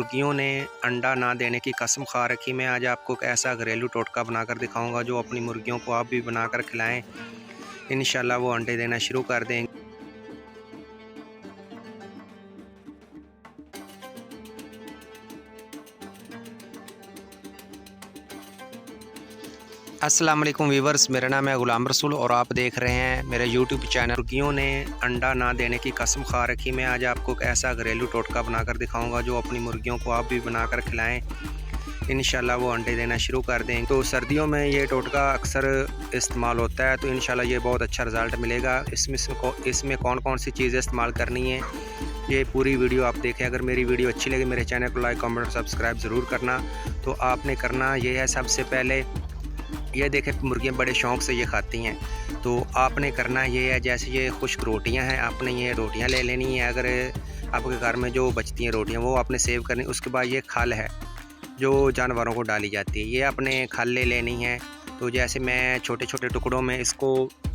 मुर्गियों ने अंडा ना देने की कसम खा रखी। मैं आज आपको एक ऐसा घरेलू टोटका बनाकर दिखाऊंगा जो अपनी मुर्गियों को आप भी बनाकर खिलाएं। इंशाल्लाह वो अंडे देना शुरू कर देंगे। अस्सलाम वालेकुम वीवर्स, मेरा नाम है गुलाम रसूल और आप देख रहे हैं मेरे यूट्यूब चैनल। मुर्गियों ने अंडा ना देने की कसम खा रखी। मैं आज आपको एक ऐसा घरेलू टोटका बनाकर दिखाऊंगा जो अपनी मुर्गियों को आप भी बनाकर खिलाएं। इंशाल्लाह वो अंडे देना शुरू कर देंगे। तो सर्दियों में ये टोटका अक्सर इस्तेमाल होता है, तो इंशाल्लाह ये बहुत अच्छा रिज़ल्ट मिलेगा। इसमें कौन कौन सी चीज़ें इस्तेमाल करनी है ये पूरी वीडियो आप देखें। अगर मेरी वीडियो अच्छी लगे मेरे चैनल को लाइक कमेंट सब्सक्राइब ज़रूर करना। तो आपने करना ये है, सबसे पहले ये देखें मुर्गियाँ बड़े शौक़ से ये खाती हैं। तो आपने करना ये है, जैसे ये खुश्क रोटियां हैं, आपने ये रोटियां ले लेनी है। अगर आपके घर में जो बचती हैं रोटियां वो आपने सेव करनी। उसके बाद ये खल है जो जानवरों को डाली जाती है, ये आपने खल ले लेनी है। तो जैसे मैं छोटे छोटे टुकड़ों में इसको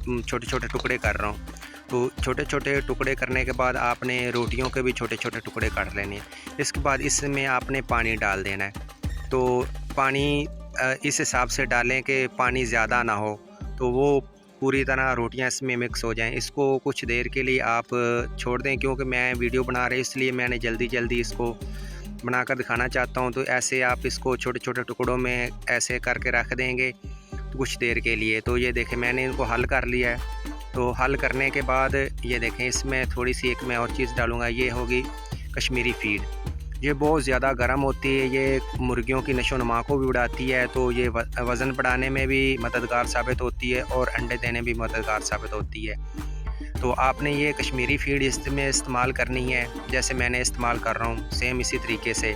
छोटे छोटे टुकड़े कर रहा हूँ। तो छोटे छोटे टुकड़े करने के बाद आपने रोटियों के भी छोटे छोटे टुकड़े काट लेने हैं। इसके बाद इसमें आपने पानी डाल देना है। तो पानी इस हिसाब से डालें कि पानी ज़्यादा ना हो, तो वो पूरी तरह रोटियां इसमें मिक्स हो जाएं। इसको कुछ देर के लिए आप छोड़ दें, क्योंकि मैं वीडियो बना रही इसलिए मैंने जल्दी इसको बनाकर दिखाना चाहता हूं। तो ऐसे आप इसको छोटे छोटे टुकड़ों में ऐसे करके रख देंगे तो कुछ देर के लिए। तो ये देखें मैंने इनको हल कर लिया है। तो हल करने के बाद ये देखें इसमें थोड़ी सी एक मैं और चीज़ डालूँगा, ये होगी कश्मीरी फीड। ये बहुत ज़्यादा गर्म होती है, ये मुर्गियों की नशोनुमा को भी बढ़ाती है। तो ये वज़न बढ़ाने में भी मददगार साबित होती है और अंडे देने भी मददगार साबित होती है। तो आपने ये कश्मीरी फीड इसमें इस्तेमाल करनी है, जैसे मैंने इस्तेमाल कर रहा हूँ सेम इसी तरीके से।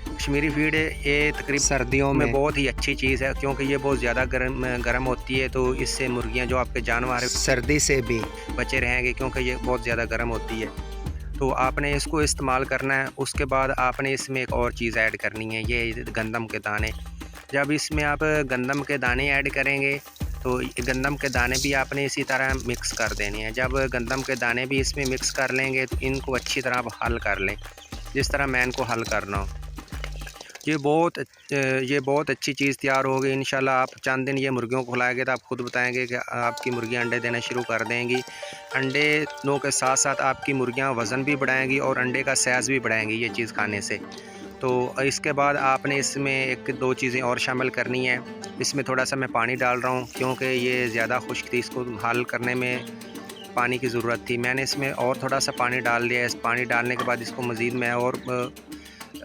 कश्मीरी फीड ये तकरीबन सर्दियों में बहुत ही अच्छी चीज़ है, क्योंकि ये बहुत ज़्यादा गर्म होती है। तो इससे मुर्गियाँ जो आपके जानवर सर्दी से भी बचे रहेंगे, क्योंकि ये बहुत ज़्यादा गर्म होती है। तो आपने इसको इस्तेमाल करना है। उसके बाद आपने इसमें एक और चीज़ ऐड करनी है, ये गंदम के दाने। जब इसमें आप गंदम के दाने ऐड करेंगे तो गंदम के दाने भी आपने इसी तरह मिक्स कर देने हैं। जब गंदम के दाने भी इसमें मिक्स कर लेंगे तो इनको अच्छी तरह आप हल कर लें, जिस तरह मैं इनको हल कर रहा हूँ। ये बहुत अच्छी चीज़ तैयार होगी। इंशाल्लाह आप चंद दिन ये मुर्गियों को खिलाएंगे तो आप खुद बताएंगे कि आपकी मुर्गियाँ अंडे देना शुरू कर देंगी। अंडे दो के साथ साथ आपकी मुर्गियाँ वज़न भी बढ़ाएंगी और अंडे का साइज़ भी बढ़ाएंगी ये चीज़ खाने से। तो इसके बाद आपने इसमें एक दो चीज़ें और शामिल करनी है। इसमें थोड़ा सा मैं पानी डाल रहा हूँ, क्योंकि ये ज़्यादा खुश्क थी, इसको हल करने में पानी की ज़रूरत थी। मैंने इसमें और थोड़ा सा पानी डाल दिया। इस पानी डालने के बाद इसको मज़ीद मैं और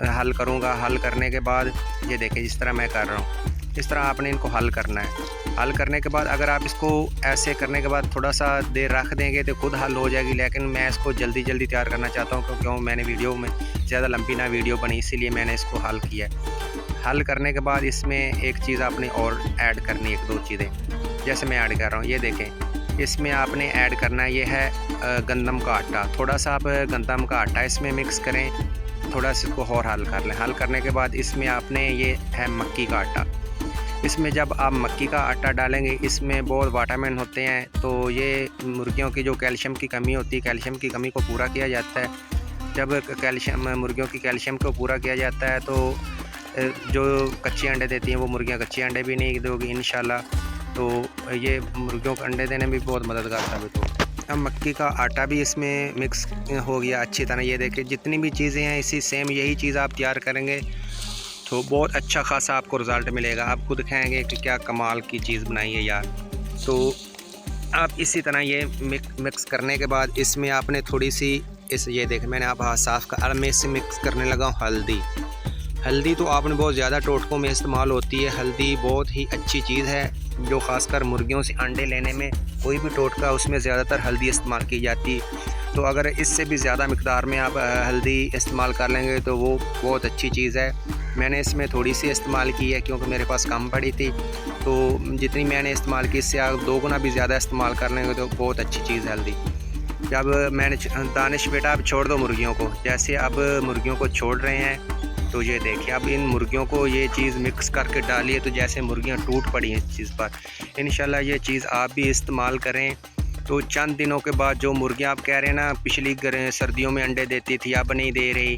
हल करूँगा। हल करने के बाद ये देखें जिस तरह मैं कर रहा हूँ, इस तरह आपने इनको हल करना है। हल करने के बाद अगर आप इसको ऐसे करने के बाद थोड़ा सा देर रख देंगे तो खुद हल हो जाएगी, लेकिन मैं इसको जल्दी तैयार करना चाहता हूँ, क्योंकि मैंने वीडियो में ज़्यादा लंबी ना वीडियो बनी, इसीलिए मैंने इसको हल किया। हल करने के बाद इसमें एक चीज़ आपने और ऐड करनी है, एक दो चीज़ें जैसे मैं ऐड कर रहा हूँ। ये देखें इसमें आपने ऐड करना है, ये है गंदम का आटा। थोड़ा सा आप गंदम का आटा इसमें मिक्स करें, थोड़ा सा इसको और हल कर लें। हल करने के बाद इसमें आपने ये है मक्की का आटा। इसमें जब आप मक्की का आटा डालेंगे इसमें बहुत विटामिन होते हैं, तो ये मुर्गियों की जो कैल्शियम की कमी होती है, कैल्शियम की कमी को पूरा किया जाता है। जब मुर्गियों की कैल्शियम को पूरा किया जाता है तो जो कच्चे अंडे देती हैं वो मुर्गियाँ कच्चे अंडे भी नहीं दोगी इंशाल्लाह। तो ये मुर्गियों को अंडे देने में भी बहुत मददगार साबित होगा। अब मक्की का आटा भी इसमें मिक्स हो गया अच्छी तरह। ये देखिए जितनी भी चीज़ें हैं इसी सेम यही चीज़ आप तैयार करेंगे तो बहुत अच्छा खासा आपको रिज़ल्ट मिलेगा। आप खुद कहेंगे कि क्या कमाल की चीज़ बनाई है यार। तो आप इसी तरह ये मिक्स करने के बाद इसमें आपने थोड़ी सी ये देखें मैंने आप हाथ साफ़ कर, अब मैं इससे मिक्स करने लगा हूँ हल्दी। तो आपने बहुत ज़्यादा टोटकों में इस्तेमाल होती है। हल्दी बहुत ही अच्छी चीज़ है, जो ख़ासकर मुर्गियों से अंडे लेने में कोई भी टोटका उसमें ज़्यादातर हल्दी इस्तेमाल की जाती है। तो अगर इससे भी ज़्यादा मिक़दार में आप हल्दी इस्तेमाल कर लेंगे तो वो बहुत अच्छी चीज़ है। मैंने इसमें थोड़ी सी इस्तेमाल की है, क्योंकि मेरे पास कम पड़ी थी। तो जितनी मैंने इस्तेमाल की इससे आप 2 गुना भी ज़्यादा इस्तेमाल कर लेंगे तो बहुत अच्छी चीज़ है हल्दी। जब मैंने दानिश बेटा अब छोड़ दो मुर्गियों को, जैसे अब मुर्गियों को छोड़ रहे हैं तो ये देखिए अब इन मुर्गियों को ये चीज़ मिक्स करके डालिए तो जैसे मुर्गियां टूट पड़ी हैं इस चीज़ पर। इंशाल्लाह ये चीज़ आप भी इस्तेमाल करें तो चंद दिनों के बाद जो मुर्गियां आप कह रहे हैं ना पिछली सर्दियों में अंडे देती थी अब नहीं दे रही,